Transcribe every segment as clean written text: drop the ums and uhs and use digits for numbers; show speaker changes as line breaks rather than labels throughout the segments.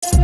What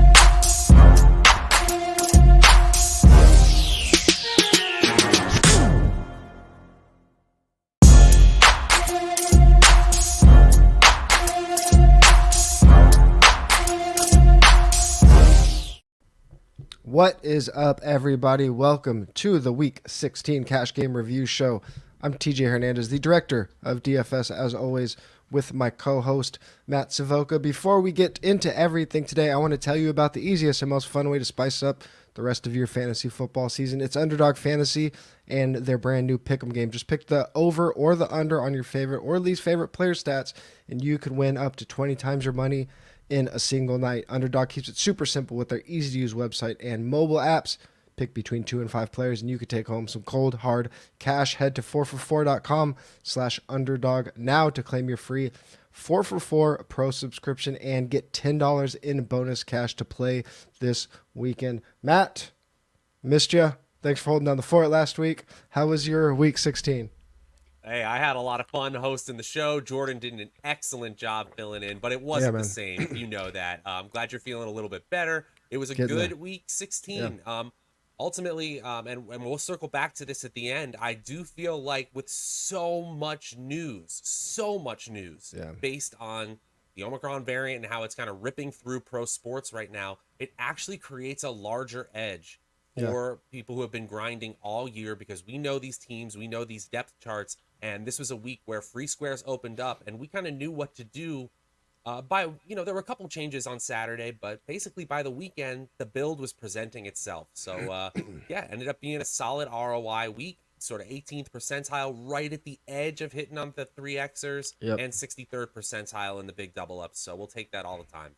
is up, everybody? Welcome to the Week 16 Cash Game Review Show. I'm TJ Hernandez, the director of DFS, as always, with my co-host, Matt Savoca. Before we get into everything today, I want to tell you about the easiest and most fun way to spice up the rest of your fantasy football season. It's Underdog Fantasy and their brand new Pick'em game. Just pick the over or the under on your favorite or least favorite player stats, and you could win up to 20 times your money in a single night. Underdog keeps it super simple with their easy-to-use website and mobile apps. Pick between 2 and 5 players, and you could take home some cold, hard cash. Head to 4for4.com/underdog now to claim your free 4for4 Pro subscription and get $10 in bonus cash to play this weekend. Matt, missed you. Thanks for holding down the fort last week. How was your Week 16?
Hey, I had a lot of fun hosting the show. Jordan did an excellent job filling in, but it wasn't the same. You know that. I'm glad you're feeling a little bit better. It was a good Week 16.
Yeah.
Ultimately, and we'll circle back to this at the end, I do feel like with so much news based on the Omicron variant and how it's kind of ripping through pro sports right now, it actually creates a larger edge for people who have been grinding all year, because we know these teams, we know these depth charts, and this was a week where free squares opened up and we kind of knew what to do. There were a couple changes on Saturday, but basically by the weekend, the build was presenting itself. So, ended up being a solid ROI week, sort of 18th percentile, right at the edge of hitting on the 3Xers, and 63rd percentile in the big double ups. So we'll take that all the time.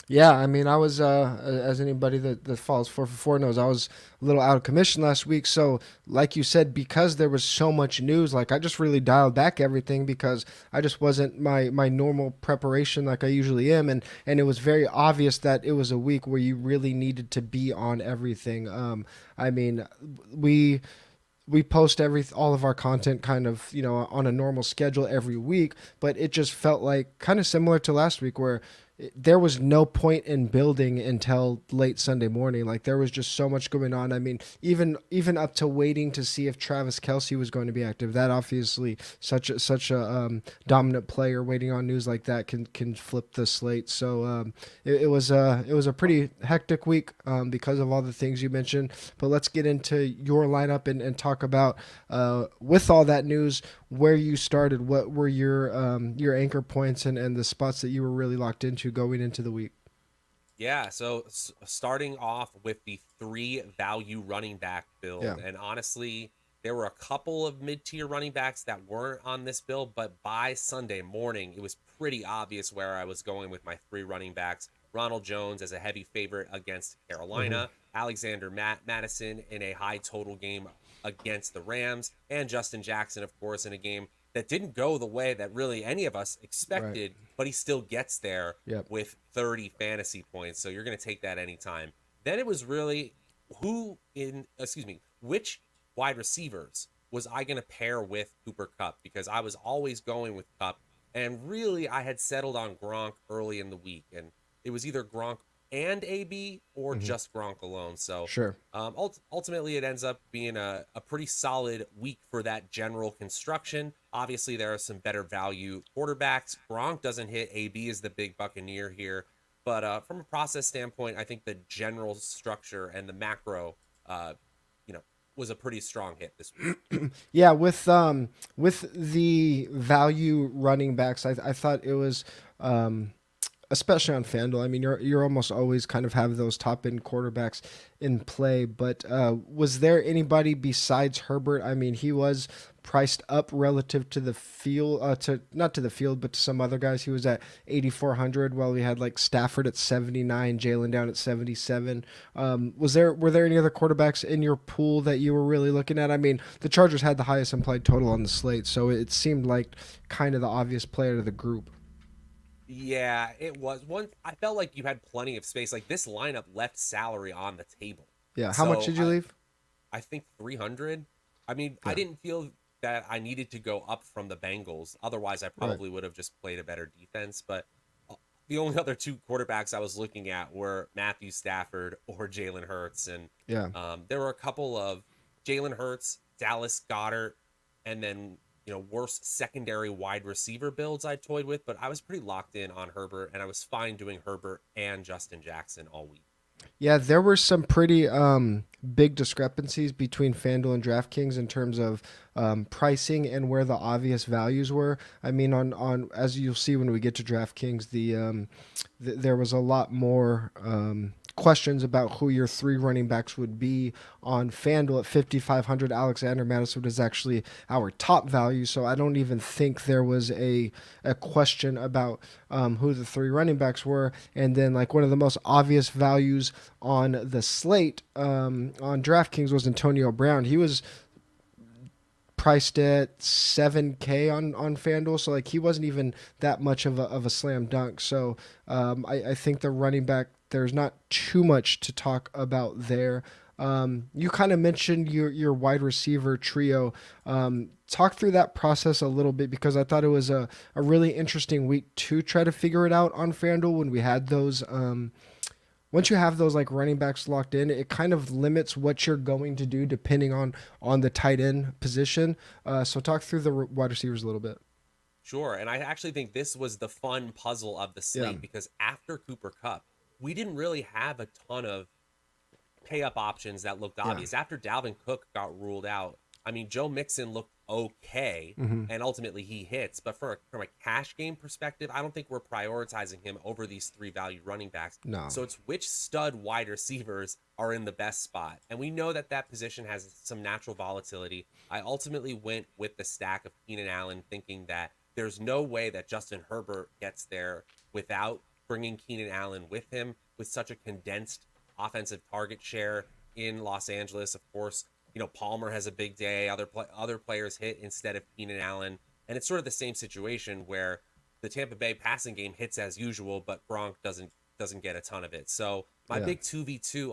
Yeah, I mean, I was, as anybody that follows 4for4 knows, I was a little out of commission last week. So, like you said, because there was so much news, like I just really dialed back everything because I just wasn't my normal preparation like I usually am. And it was very obvious that it was a week where you really needed to be on everything. I mean, we post all of our content kind of, on a normal schedule every week, but it just felt like kind of similar to last week where there was no point in building until late Sunday morning. Like there was just so much going on. I mean, even up to waiting to see if Travis Kelce was going to be active. That obviously such a dominant player waiting on news like that can flip the slate. So it was a pretty hectic week because of all the things you mentioned. But let's get into your lineup and talk about with all that news, where you started, what were your anchor points and the spots that you were really locked into going into the week.
Yeah, so starting off with the 3 value running back build, and honestly, there were a couple of mid-tier running backs that weren't on this build, but by Sunday morning, it was pretty obvious where I was going with my 3 running backs. Ronald Jones as a heavy favorite against Carolina, Alexander Madison in a high total game against the Rams, and Justin Jackson, of course, in a game that didn't go the way that really any of us expected, but he still gets there with 30 fantasy points. So you're going to take that anytime. Then it was really which wide receivers was I going to pair with Cooper Kupp? Because I was always going with Kupp, and really I had settled on Gronk early in the week, and it was either Gronk and AB or just Gronk alone. So ultimately it ends up being a pretty solid week for that general construction. Obviously there are some better value quarterbacks. Gronk doesn't hit. AB is the big buccaneer here, but from a process standpoint, I think the general structure and the macro was a pretty strong hit this week.
Yeah, with the value running backs, I thought it was especially on FanDuel. I mean, you're almost always kind of have those top end quarterbacks in play, but was there anybody besides Herbert? I mean, he was priced up relative to the field, not to the field, but to some other guys. He was at 8,400, while we had like Stafford at 79, Jalen down at 77. Were there any other quarterbacks in your pool that you were really looking at? I mean, the Chargers had the highest implied total on the slate, so it seemed like kind of the obvious player to the group.
Yeah, it was one. I felt like you had plenty of space. Like this lineup left salary on the table.
Yeah. How much did you leave?
I think 300. I mean, I didn't feel that I needed to go up from the Bengals. Otherwise, I probably would have just played a better defense. But the only other two quarterbacks I was looking at were Matthew Stafford or Jalen Hurts, and
Yeah.
there were a couple of Jalen Hurts, Dallas Goedert, and then worse secondary wide receiver builds I toyed with, but I was pretty locked in on Herbert, and I was fine doing Herbert and Justin Jackson all week.
Yeah, there were some pretty big discrepancies between FanDuel and DraftKings in terms of pricing and where the obvious values were. I mean, on as you'll see when we get to DraftKings, there was a lot more questions about who your three running backs would be. On FanDuel at 5,500, Alexander Madison is actually our top value, so I don't even think there was a question about who the three running backs were. And then, like, one of the most obvious values on the slate on DraftKings was Antonio Brown. He was priced at 7K on FanDuel, so like he wasn't even that much of a slam dunk. So I think the running back, there's not too much to talk about there. You kind of mentioned your wide receiver trio. Talk through that process a little bit, because I thought it was a really interesting week to try to figure it out on FanDuel when we had those. Once you have those like running backs locked in, it kind of limits what you're going to do depending on the tight end position. So talk through the wide receivers a little bit.
Sure, and I actually think this was the fun puzzle of the slate, because after Cooper Kupp, we didn't really have a ton of pay up options that looked obvious. After Dalvin Cook got ruled out, I mean, Joe Mixon looked okay, and ultimately he hits. But from a cash game perspective, I don't think we're prioritizing him over these three value running backs.
No.
So it's which stud wide receivers are in the best spot. And we know that position has some natural volatility. I ultimately went with the stack of Keenan Allen, thinking that there's no way that Justin Herbert gets there without bringing Keenan Allen with him, with such a condensed offensive target share in Los Angeles. Of course, Palmer has a big day. Other players hit instead of Keenan Allen. And it's sort of the same situation where the Tampa Bay passing game hits as usual, but Gronk doesn't get a ton of it. So my big 2v2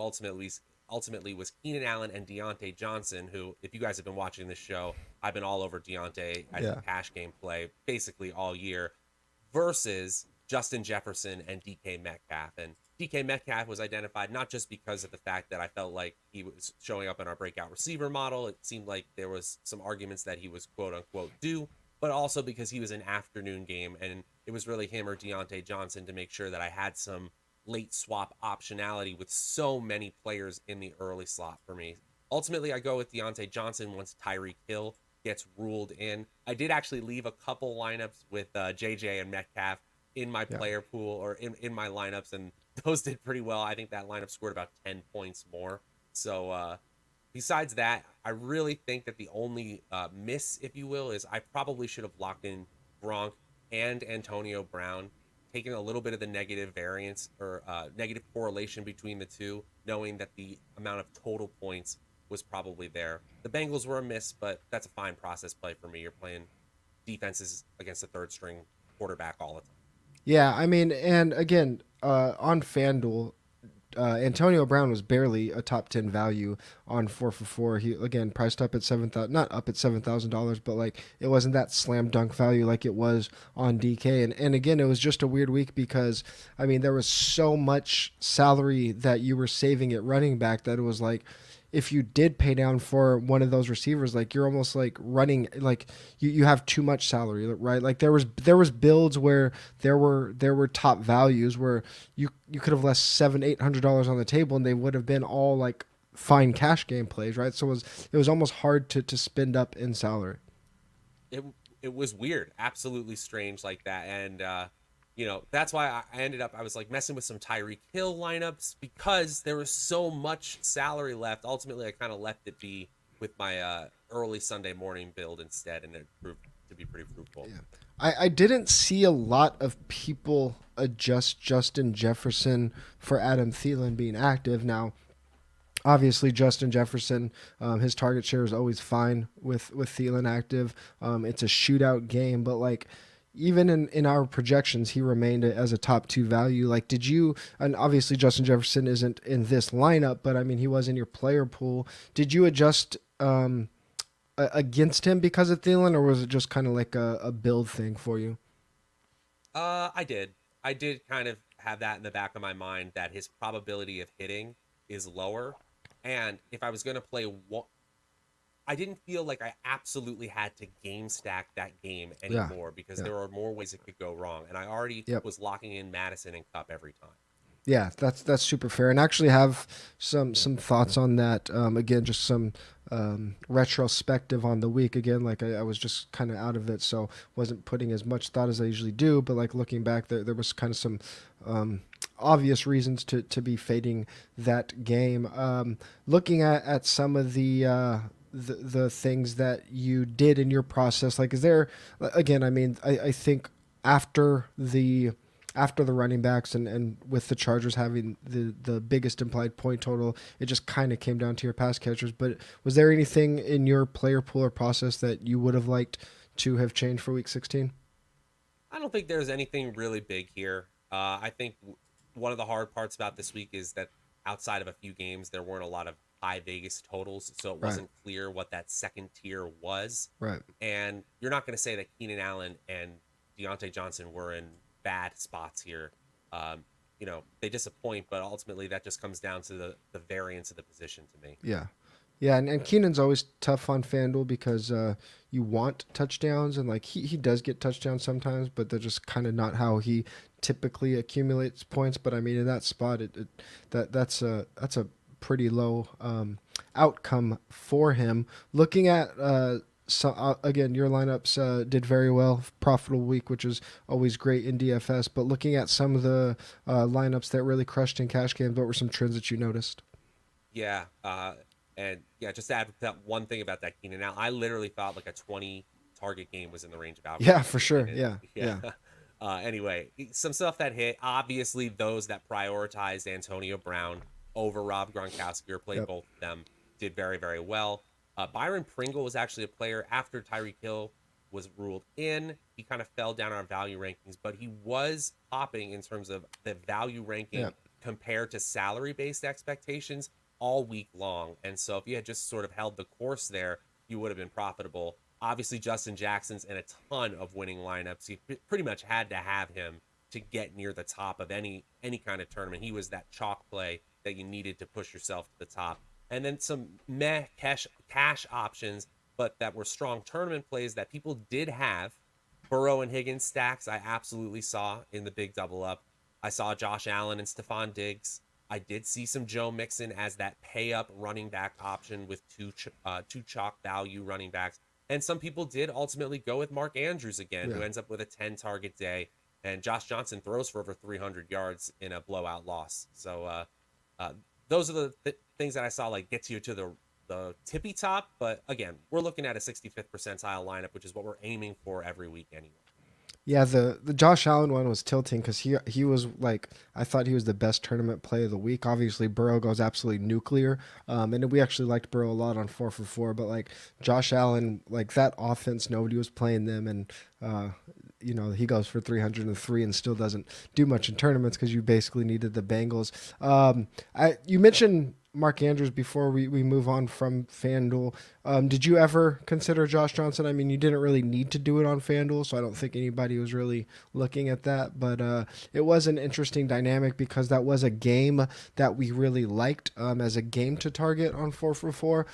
ultimately was Keenan Allen and Deontay Johnson, who, if you guys have been watching this show, I've been all over Deontay as a cash game play basically all year, versus Justin Jefferson and DK Metcalf. And DK Metcalf was identified not just because of the fact that I felt like he was showing up in our breakout receiver model. It seemed like there was some arguments that he was quote unquote due, but also because he was an afternoon game, and it was really him or Deontay Johnson to make sure that I had some late swap optionality with so many players in the early slot for me. Ultimately, I go with Deontay Johnson once Tyreek Hill gets ruled in. I did actually leave a couple lineups with JJ and Metcalf in my player pool, or in my lineups, and those did pretty well. I think that lineup scored about 10 points more. So besides that, I really think that the only miss, if you will, is I probably should have locked in Gronk and Antonio Brown, taking a little bit of the negative variance or negative correlation between the two, knowing that the amount of total points was probably there. The Bengals were a miss, but that's a fine process play for me. You're playing defenses against a third string quarterback all the time.
Yeah, I mean, and again, on FanDuel, Antonio Brown was barely a top 10 value on 4 for 4. He, again, priced up at not up at $7,000, but like it wasn't that slam dunk value like it was on DK. And again, it was just a weird week because, I mean, there was so much salary that you were saving at running back that it was like, if you did pay down for one of those receivers, like you're almost like running, like you have too much salary, right? Like there was builds where there were top values where you could have left $700-800 on the table and they would have been all like fine cash game plays, right? So it was almost hard to spend up in salary.
It was weird, absolutely strange like that, and that's why I ended up, I was like messing with some Tyreek Hill lineups because there was so much salary left. Ultimately, I kind of left it be with my early Sunday morning build instead, and it proved to be pretty fruitful.
Yeah. I didn't see a lot of people adjust Justin Jefferson for Adam Thielen being active. Now, obviously, Justin Jefferson, his target share is always fine with Thielen active. It's a shootout game, but like, even in our projections, he remained as a top 2 value. Like, did you, and obviously Justin Jefferson isn't in this lineup, but I mean, he was in your player pool. Did you adjust against him because of Thielen, or was it just kind of like a build thing for you?
I did. I did kind of have that in the back of my mind that his probability of hitting is lower. And if I was going to play one, I didn't feel like I absolutely had to game stack that game
Yeah.
anymore because
Yeah.
there are more ways it could go wrong. And I already
Yep.
was locking in Madison and Cup every time.
Yeah, that's super fair, and actually have some thoughts on that. Again, just some retrospective on the week. Again, like I was just kind of out of it, so wasn't putting as much thought as I usually do. But like looking back, there was kind of some obvious reasons to be fading that game. Looking at some of the things that you did in your process, like is there again? I mean, I think after the running backs and with the Chargers having the biggest implied point total, it just kind of came down to your pass catchers. But was there anything in your player pool or process that you would have liked to have changed for Week 16?
I don't think there's anything really big here. I think one of the hard parts about this week is that outside of a few games, there weren't a lot of high Vegas totals, so it
Right.
wasn't clear what that second tier was.
Right.
And you're not going to say that Keenan Allen and Deontay Johnson were in bad spots here. They disappoint, but ultimately that just comes down to the variance of the position to me.
Yeah. Yeah, and Keenan's always tough on FanDuel because you want touchdowns, and like he does get touchdowns sometimes, but they're just kind of not how he typically accumulates points. But I mean, in that spot, that's a pretty low outcome for him. Looking at again, your lineups did very well, profitable week, which is always great in DFS. But looking at some of the lineups that really crushed in cash games, what were some trends that you noticed?
Yeah, and yeah, just to add that one thing about that Keenan Allen, I literally thought like a 20 target game was in the range of outcomes.
Yeah, for sure. Yeah.
Anyway, some stuff that hit. Obviously, those that prioritized Antonio Brown over Rob Gronkowski or played both of them did very, very well. Byron Pringle was actually a player after Tyreek Hill was ruled in. He kind of fell down our value rankings, but he was popping in terms of the value ranking compared to salary-based expectations all week long. And so if you had just sort of held the course there, you would have been profitable. Obviously, Justin Jackson's in a ton of winning lineups. You pretty much had to have him to get near the top of any kind of tournament. He was that chalk play that you needed to push yourself to the top. And then some cash options, but that were strong tournament plays that people did have. Burrow and Higgins stacks I absolutely saw in the big double up. I saw Josh Allen and Stephon Diggs. I did see some Joe Mixon as that pay up running back option with two chalk value running backs. And some people did ultimately go with Mark Andrews again, who ends up with a 10 target day. And Josh Johnson throws for over 300 yards in a blowout loss. So those are the things that I saw like get you to the tippy top. But again, we're looking at a 65th percentile lineup, which is what we're aiming for every week anyway.
Yeah, the Josh Allen one was tilting because he was like, I thought he was the best tournament play of the week. Obviously, Burrow goes absolutely nuclear, and we actually liked Burrow a lot on 4 for 4. But like Josh Allen, like that offense, nobody was playing them, and he goes for 303 and still doesn't do much in tournaments because you basically needed the Bengals. You mentioned Mark Andrews before we move on from FanDuel. Did you ever consider Josh Johnson? I mean, you didn't really need to do it on FanDuel, so I don't think anybody was really looking at that. But it was an interesting dynamic because that was a game that we really liked as a game to target on 4 for 4.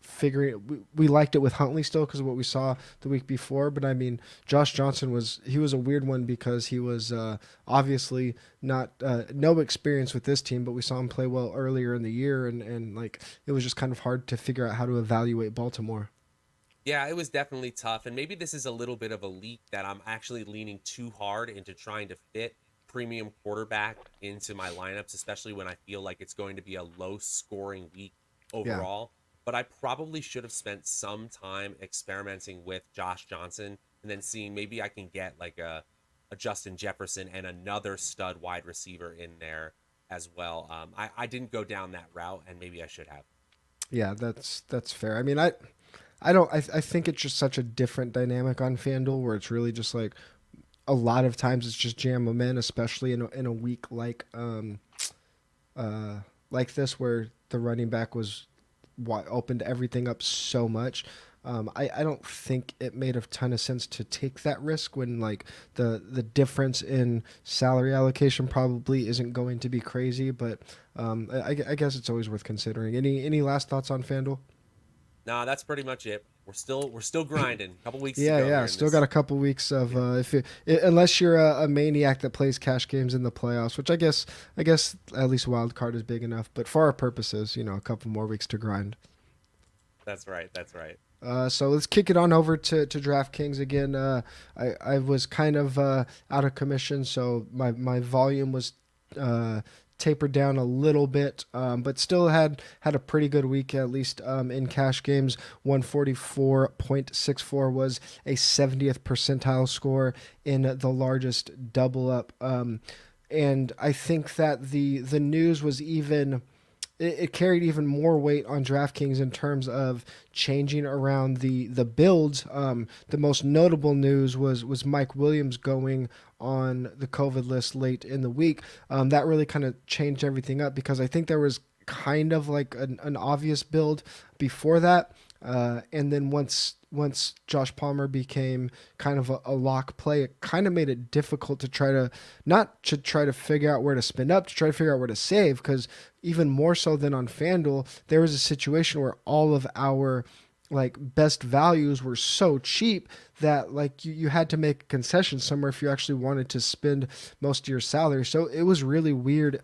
Figuring we liked it with Huntley still because of what we saw the week before. But I mean, Josh Johnson was a weird one because he was obviously not no experience with this team, but we saw him play well earlier in the year, and like it was just kind of hard to figure out how to evaluate Baltimore.
Yeah, it was definitely tough. And maybe this is a little bit of a leak that I'm actually leaning too hard into trying to fit premium quarterback into my lineups, especially when I feel like it's going to be a low scoring week overall. Yeah. But I probably should have spent some time experimenting with Josh Johnson and then seeing maybe I can get like a Justin Jefferson and another stud wide receiver in there as well. I didn't go down that route, and maybe I should have.
Yeah, that's fair. I mean, I think it's just such a different dynamic on FanDuel where it's really just like a lot of times it's just jam them in, especially in a week like this where the running back was opened everything up so much. I don't think it made a ton of sense to take that risk when like the difference in salary allocation probably isn't going to be crazy. But I guess it's always worth considering. Any last thoughts on FanDuel?
Nah, that's pretty much it. We're still grinding. A couple weeks to
Yeah,
go
yeah.
here in
Still got
this.
a couple weeks of
Yeah,
unless you're a maniac that plays cash games in the playoffs, which I guess at least wild card is big enough. But for our purposes, a couple more weeks to grind.
that's right. That's right.
So let's kick it on over to DraftKings again. I was kind of out of commission, so my volume was uh, tapered down a little bit, but still had a pretty good week, at least in cash games. 144.64 was a 70th percentile score in the largest double up. And I think that the news was even it carried even more weight on DraftKings in terms of changing around the builds. The most notable news was Mike Williams going on the COVID list late in the week. That really kind of changed everything up because I think there was kind of like an obvious build before that. And then once Josh Palmer became kind of a lock play, it kind of made it difficult to try to not to try to figure out where to spin up, to try to figure out where to save. Because even more so than on FanDuel, there was a situation where all of our like best values were so cheap that like you had to make a concession somewhere if you actually wanted to spend most of your salary. So it was really weird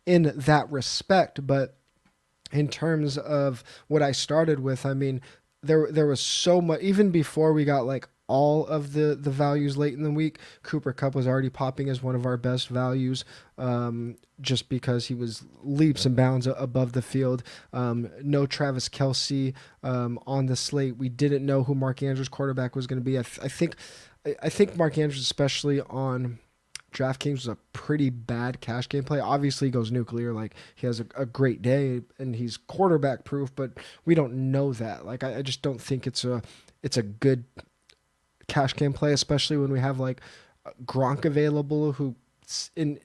in that respect. But in terms of what I started with, I mean, there was so much even before we got like all of the values late in the week. Cooper Kupp was already popping as one of our best values, just because he was leaps and bounds above the field. No Travis Kelce on the slate. We didn't know who Mark Andrews' quarterback was going to be. I think Mark Andrews, especially on DraftKings, was a pretty bad cash game play. Obviously, he goes nuclear. Like he has a great day and he's quarterback proof, but we don't know that. Like I just don't think it's a good cash game play, especially when we have like Gronk available, who in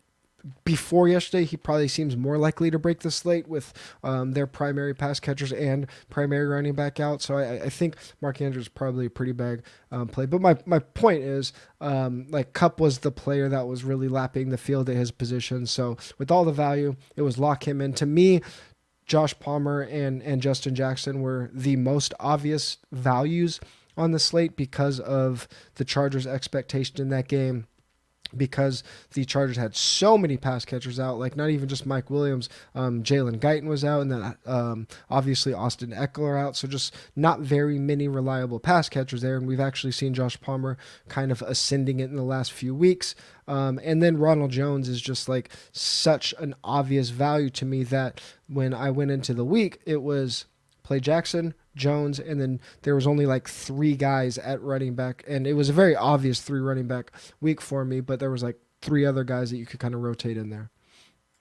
before yesterday he probably seems more likely to break the slate with their primary pass catchers and primary running back out. So I think Mark Andrews is probably a pretty bad play. But my point is, like Kupp was the player that was really lapping the field at his position. So with all the value, it was lock him in. To me, Josh Palmer and Justin Jackson were the most obvious values on the slate because of the Chargers' expectation in that game, because the Chargers had so many pass catchers out, like not even just Mike Williams. Jalen Guyton was out, and then obviously Austin Eckler out. So just not very many reliable pass catchers there. And we've actually seen Josh Palmer kind of ascending it in the last few weeks. And then Ronald Jones is just like such an obvious value to me that when I went into the week, it was play Jackson, Jones, and then there was only like three guys at running back, and it was a very obvious three running back week for me, but there was like three other guys that you could kind of rotate in there.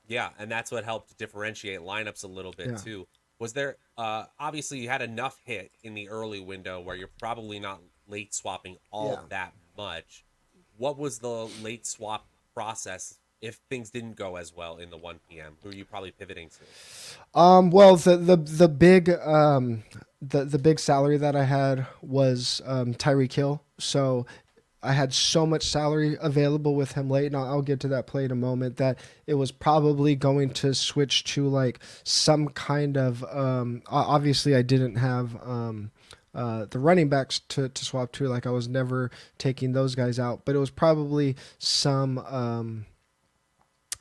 Yeah, and that's what helped differentiate lineups a little bit
Yeah.
too. Was there obviously you had enough hit in the early window where you're probably not late swapping all
Yeah.
that much. What was the late swap process if things didn't go as well in the 1 p.m.? Who are you probably pivoting to?
Well, the big the big salary that I had was Tyreek Hill, so I had so much salary available with him late, and I'll get to that play in a moment, that it was probably going to switch to like some kind of obviously I didn't have the running backs to swap to, like I was never taking those guys out, but it was probably some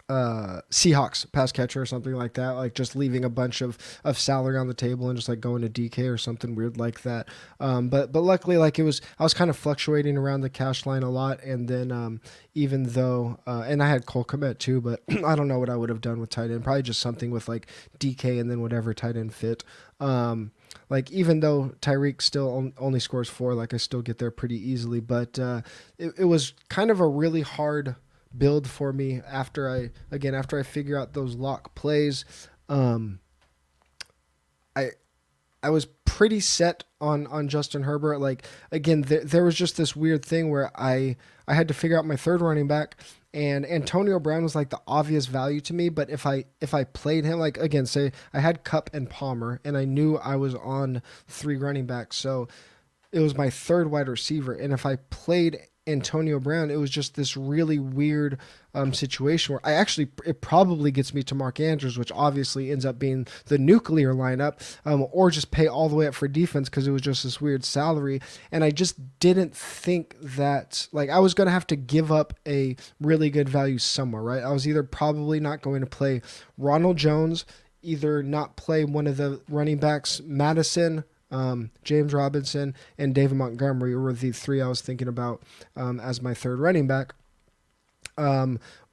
Seahawks pass catcher or something like that, like just leaving a bunch of salary on the table and just like going to DK or something weird like that. But luckily, like I was kind of fluctuating around the cash line a lot, and then even though and I had Cole Kmet too, but I don't know what I would have done with tight end. Probably just something with like DK and then whatever tight end fit. Like even though Tyreek still only scores 4, like I still get there pretty easily, but it was kind of a really hard build for me after I figure out those lock plays. I I was pretty set on Justin Herbert. Like again, there was just this weird thing where I had to figure out my third running back, and Antonio Brown was like the obvious value to me. But if I played him, like again, say I had Cup and Palmer, and I knew I was on 3 running backs, so it was my third wide receiver. And if I played Antonio Brown, it was just this really weird situation where it probably gets me to Mark Andrews, which obviously ends up being the nuclear lineup, or just pay all the way up for defense because it was just this weird salary. And I just didn't think that, like, I was going to have to give up a really good value somewhere, right? I was either probably not going to play Ronald Jones, either not play one of the running backs, Madison, James Robinson, and David Montgomery were the 3 I was thinking about as my third running back,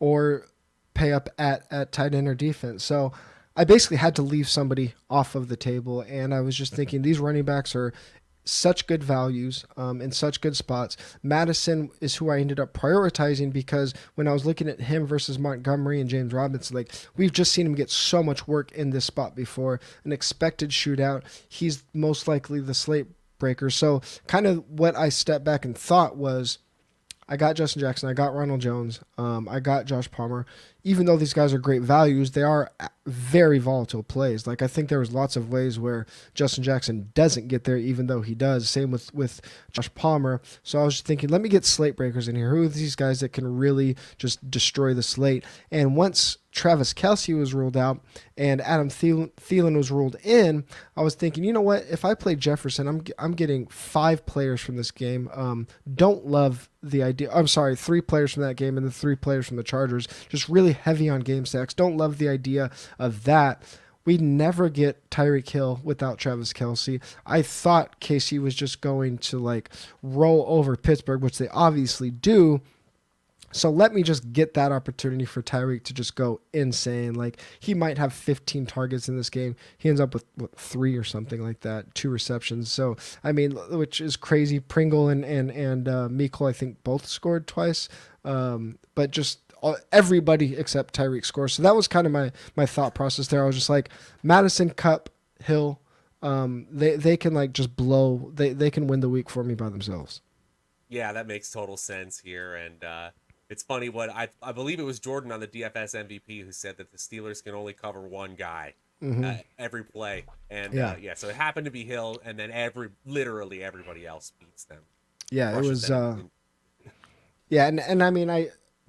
or pay up at tight end or defense. So I basically had to leave somebody off of the table, and I was just thinking these running backs are such good values in such good spots. Madison is who I ended up prioritizing because when I was looking at him versus Montgomery and James Robinson, like we've just seen him get so much work in this spot before, an expected shootout. He's most likely the slate breaker. So kind of what I stepped back and thought was, I got Justin Jackson, I got Ronald Jones, I got Josh Palmer. Even though these guys are great values, they are very volatile plays. Like I think there was lots of ways where Justin Jackson doesn't get there, even though he does. Same with Josh Palmer. So I was just thinking, let me get slate breakers in here. Who are these guys that can really just destroy the slate? And once Travis Kelce was ruled out and Adam Thielen was ruled in, I was thinking, you know what? If I play Jefferson, I'm getting 5 players from this game. Don't love the idea. I'm sorry, 3 players from that game and the 3 players from the Chargers. Just really heavy on game stacks. Don't love the idea of that. We never get Tyreek Hill without Travis Kelce. I thought KC was just going to like roll over Pittsburgh, which they obviously do. So let me just get that opportunity for Tyreek to just go insane. Like he might have 15 targets in this game. He ends up with 3 or something like that, 2 receptions. So I mean, which is crazy. Pringle and Mecole, I think both scored twice. But just everybody except Tyreek scores. So that was kind of my thought process there. I was just like, Madison, Cup, Hill, they can like just blow. They can win the week for me by themselves.
Yeah, that makes total sense here. And it's funny what I believe it was Jordan on the DFS MVP who said that the Steelers can only cover one guy every play. And yeah, so it happened to be Hill, and then literally everybody else beats them.
Yeah, it was yeah, and I mean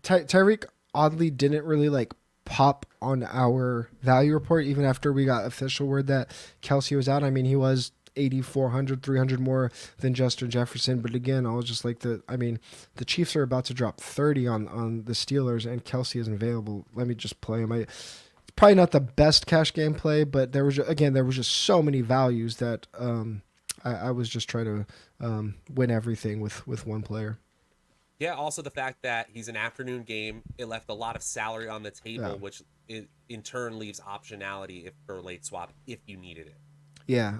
Tyreek oddly didn't really like pop on our value report even after we got official word that Kelce was out. I mean, he was 8,400, 300 more than Justin Jefferson. But again, I was just like the Chiefs are about to drop 30 on the Steelers, and Kelce isn't available. Let me just play him. It's probably not the best cash game play, but there was just so many values that I was just trying to win everything with one player.
Yeah, also the fact that he's an afternoon game, it left a lot of salary on the table, which in turn leaves optionality for a late swap if you needed it.
Yeah,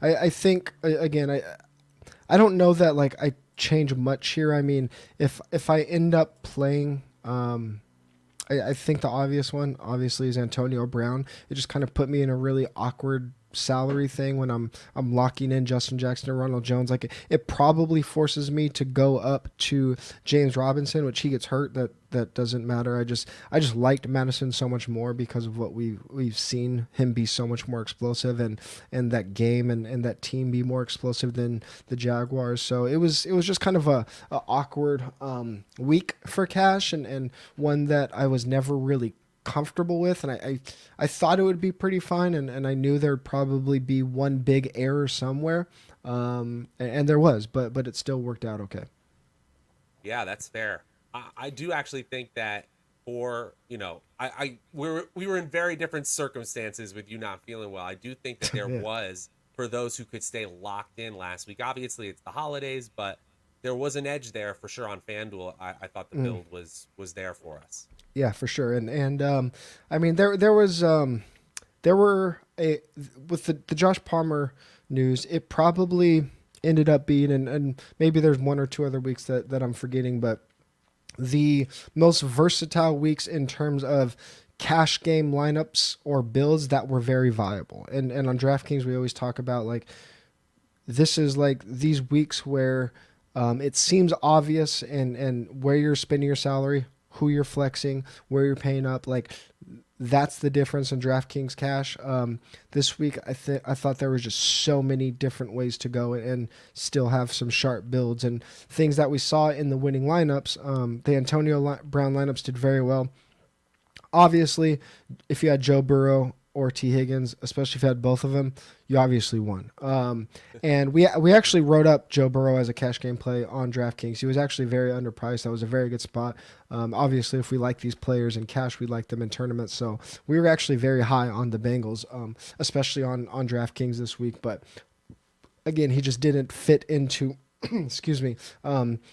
I think again, I don't know that like I change much here. I mean, if I end up playing, I think the obvious one obviously is Antonio Brown. It just kind of put me in a really awkward salary thing when I'm locking in Justin Jackson and Ronald Jones. Like it probably forces me to go up to James Robinson, which he gets hurt. That doesn't matter. I just liked Madison so much more because of what we've seen him be so much more explosive and that game and that team be more explosive than the Jaguars. So it was just kind of a awkward week for cash and one that I was never really comfortable with, and I thought it would be pretty fine, and I knew there'd probably be one big error somewhere, and there was, but it still worked out okay.
Yeah, that's fair. I do actually think that for we were in very different circumstances with you not feeling well. I do think that there was, for those who could stay locked in last week. Obviously, it's the holidays, but there was an edge there for sure on FanDuel. I thought the build was there for us. Yeah,
for sure. And I mean, there were with the Josh Palmer news, it probably ended up being, and maybe there's 1 or 2 other weeks that I'm forgetting, but the most versatile weeks in terms of cash game lineups or builds that were very viable. And on DraftKings, we always talk about like this is like these weeks where it seems obvious and where you're spending your salary, who you're flexing, where you're paying up. Like that's the difference in DraftKings cash. This week, I thought there was just so many different ways to go and still have some sharp builds and things that we saw in the winning lineups. The Antonio Brown lineups did very well. Obviously, if you had Joe Burrow or T. Higgins, especially if you had both of them, you obviously won. And we actually wrote up Joe Burrow as a cash game play on DraftKings. He was actually very underpriced. That was a very good spot. Obviously, if we like these players in cash, we like them in tournaments. So we were actually very high on the Bengals, especially on DraftKings this week. But again, he just didn't fit into excuse me,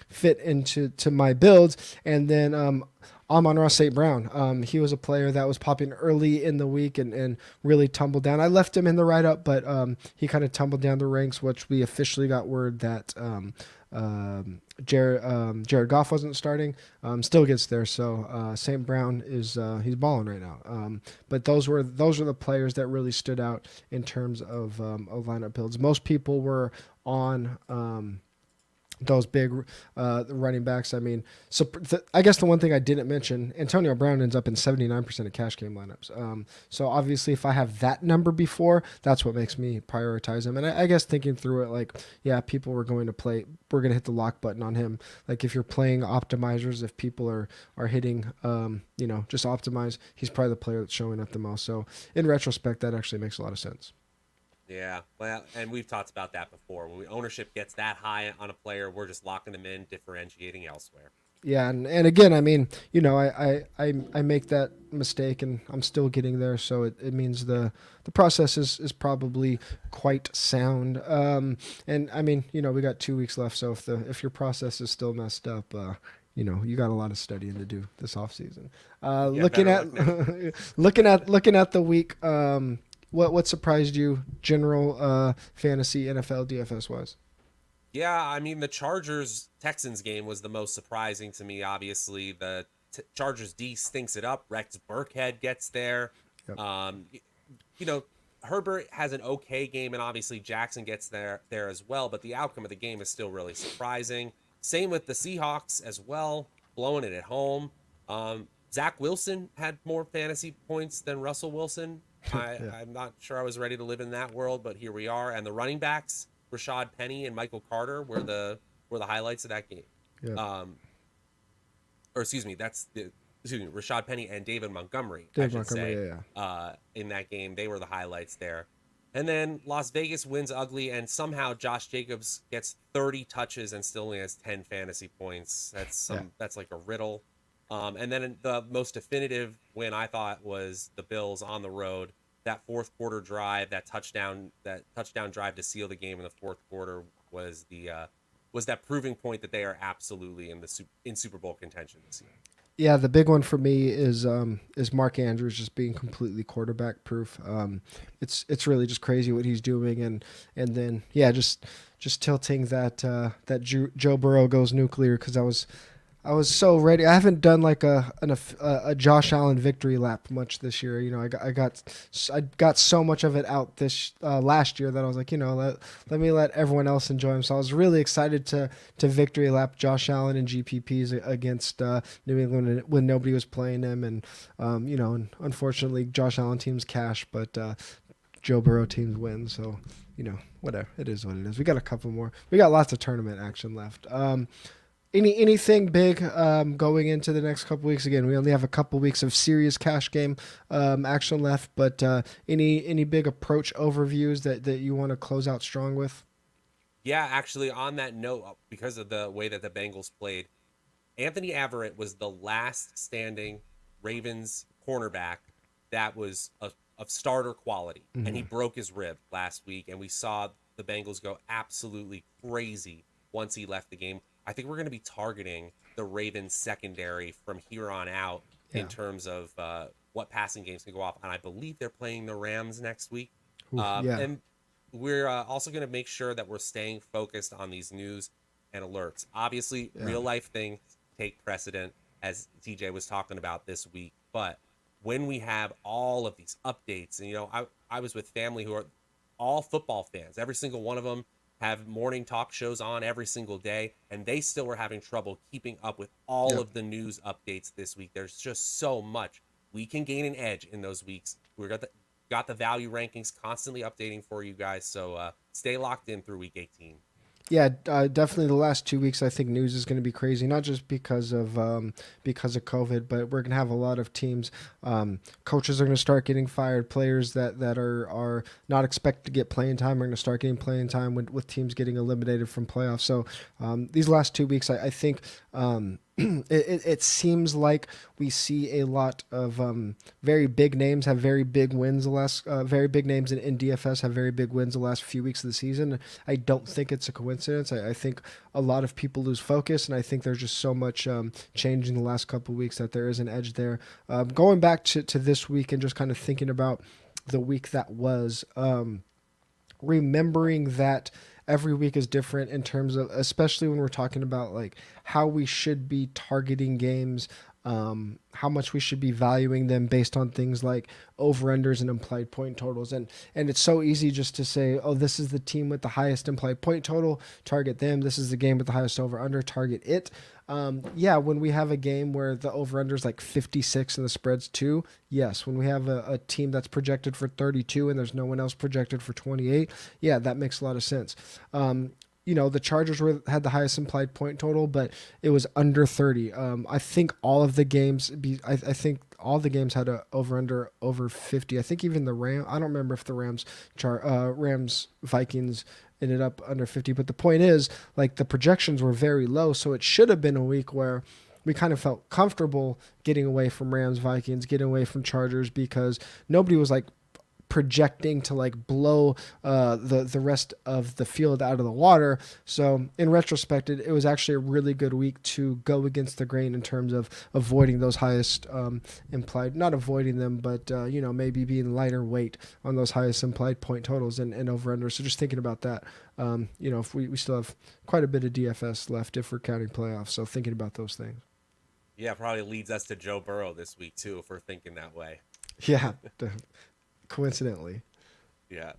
fit into my builds. And then Amon-Ra St. Brown, he was a player that was popping early in the week and really tumbled down. I left him in the write-up, but he kind of tumbled down the ranks, which we officially got word that Jared Goff wasn't starting. Still gets there, so St. Brown is he's balling right now. But those were the players that really stood out in terms of lineup builds. Most people were on those big running backs. I mean, so I guess the one thing I didn't mention, Antonio Brown ends up in 79% of cash game lineups. So obviously, if I have that number before, that's what makes me prioritize him. And I guess thinking through it, like, yeah, people were going to hit the lock button on him. Like if you're playing optimizers, if people are hitting, just optimize, he's probably the player that's showing up the most. So in retrospect, that actually makes a lot of sense.
Yeah, well, and we've talked about that before. When ownership gets that high on a player, we're just locking them in, differentiating elsewhere.
Yeah, and again, I mean, I make that mistake, and I'm still getting there. So it means the process is probably quite sound. And I mean, we got 2 weeks left. So if your process is still messed up, you got a lot of studying to do this off season. Looking at looking at the week. What surprised you, general fantasy NFL DFS wise?
Yeah, I mean the Chargers Texans game was the most surprising to me. Obviously, the Chargers D stinks it up. Rex Burkhead gets there. Yep. Herbert has an okay game, and obviously Jackson gets there as well. But the outcome of the game is still really surprising. Same with the Seahawks as well, blowing it at home. Zach Wilson had more fantasy points than Russell Wilson. I'm not sure I was ready to live in that world, but here we are. And the running backs, Rashad Penny and Michael Carter, were the highlights of that game. Yeah. Rashad Penny and David Montgomery, in that game. They were the highlights there. And then Las Vegas wins ugly, and somehow Josh Jacobs gets 30 touches and still only has 10 fantasy points. That's like a riddle. And then the most definitive win I thought was the Bills on the road. That fourth quarter drive, that touchdown drive to seal the game in the fourth quarter was that proving point that they are absolutely in Super Bowl contention this year.
Yeah, the big one for me is Mark Andrews just being completely quarterback proof. It's really just crazy what he's doing, and then just tilting that Joe Burrow goes nuclear, because I was so ready. I haven't done like a Josh Allen victory lap much this year. I got so much of it out this last year that I was like, let me let everyone else enjoy him. So I was really excited to victory lap Josh Allen in GPPs against New England when nobody was playing him, and and unfortunately Josh Allen teams cash, but Joe Burrow teams win. So whatever, it is what it is. We got a couple more. We got lots of tournament action left. Anything big going into the next couple weeks? Again, we only have a couple weeks of serious cash game action left, but any big approach overviews that you want to close out strong with?
Yeah, actually, on that note, because of the way that the Bengals played, Anthony Averett was the last standing Ravens cornerback that was of starter quality, and he broke his rib last week, and we saw the Bengals go absolutely crazy once he left the game. I think we're going to be targeting the Ravens secondary from here on out in terms of what passing games can go off. And I believe they're playing the Rams next week. And we're also going to make sure that we're staying focused on these news and alerts. Obviously, real life things take precedent, as TJ was talking about this week. But when we have all of these updates, and I was with family who are all football fans. Every single one of them have morning talk shows on every single day, and they still were having trouble keeping up with all of the news updates this week. There's just so much. We can gain an edge in those weeks. We've got the value rankings constantly updating for you guys, so stay locked in through week 18.
Yeah, definitely. The last 2 weeks, I think news is going to be crazy. Not just because of COVID, but we're going to have a lot of teams. Coaches are going to start getting fired. Players that are not expected to get playing time are going to start getting playing time with teams getting eliminated from playoffs. So these last 2 weeks, I think. It seems like we see a lot of very big names have very big wins the last very big names in DFS have very big wins the last few weeks of the season. I don't think it's a coincidence. I think a lot of people lose focus, and I think there's just so much change in the last couple of weeks that there is an edge there. Going back to this week and just kind of thinking about the week that was, remembering that every week is different in terms of, especially when we're talking about like how we should be targeting games, how much we should be valuing them based on things like over-unders and implied point totals. And it's so easy just to say, oh, this is the team with the highest implied point total, target them. This is the game with the highest over-under, target it. When we have a game where the over-under is like 56 and the spread's 2, yes. When we have a team that's projected for 32 and there's no one else projected for 28, yeah, that makes a lot of sense. The Chargers had the highest implied point total, but it was under 30. I think all of the games, I think all the games had a over-under over 50. I think even the I don't remember if the Rams Vikings ended up under 50, but the point is, like, the projections were very low, so it should have been a week where we kind of felt comfortable getting away from Rams Vikings, getting away from Chargers, because nobody was like projecting to like blow the rest of the field out of the water. So in retrospect, it was actually a really good week to go against the grain in terms of avoiding those highest implied, not avoiding them, but maybe being lighter weight on those highest implied point totals and over under. So just thinking about that, if we still have quite a bit of DFS left if we're counting playoffs. So thinking about those things.
Yeah, probably leads us to Joe Burrow this week too, if we're thinking that way.
Yeah. Coincidentally.
Yeah.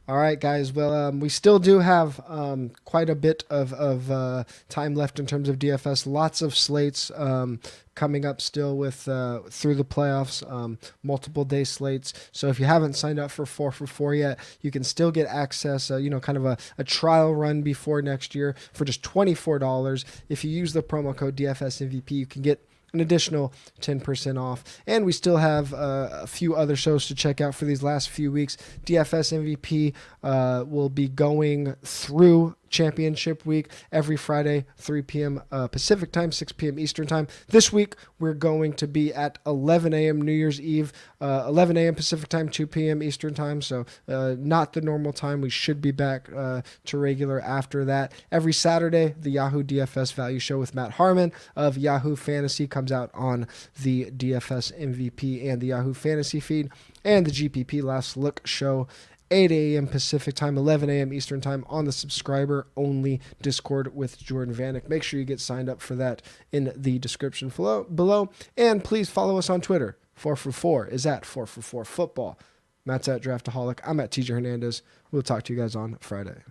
All right, guys. Well, we still do have quite a bit of time left in terms of DFS. Lots of slates coming up still with through the playoffs, multiple day slates. So if you haven't signed up for 4 for 4 yet, you can still get access, kind of a trial run before next year for just $24. If you use the promo code DFSMVP, you can get an additional 10% off. And we still have a few other shows to check out for these last few weeks. DFS MVP will be going through championship week every Friday, 3 p.m. Pacific time, 6 p.m. Eastern time. This week, we're going to be at 11 a.m. New Year's Eve, 11 a.m. Pacific time, 2 p.m. Eastern time. So not the normal time. We should be back to regular after that. Every Saturday, the Yahoo DFS Value Show with Matt Harmon of Yahoo Fantasy comes out on the DFS MVP and the Yahoo Fantasy feed, and the GPP Last Look Show 8 a.m. Pacific time, 11 a.m. Eastern time on the subscriber-only Discord with Jordan Vanek. Make sure you get signed up for that in the description below. And please follow us on Twitter. 4 for 4 is at 4 for 4 football. Matt's at Draftaholic. I'm at TJ Hernandez. We'll talk to you guys on Friday.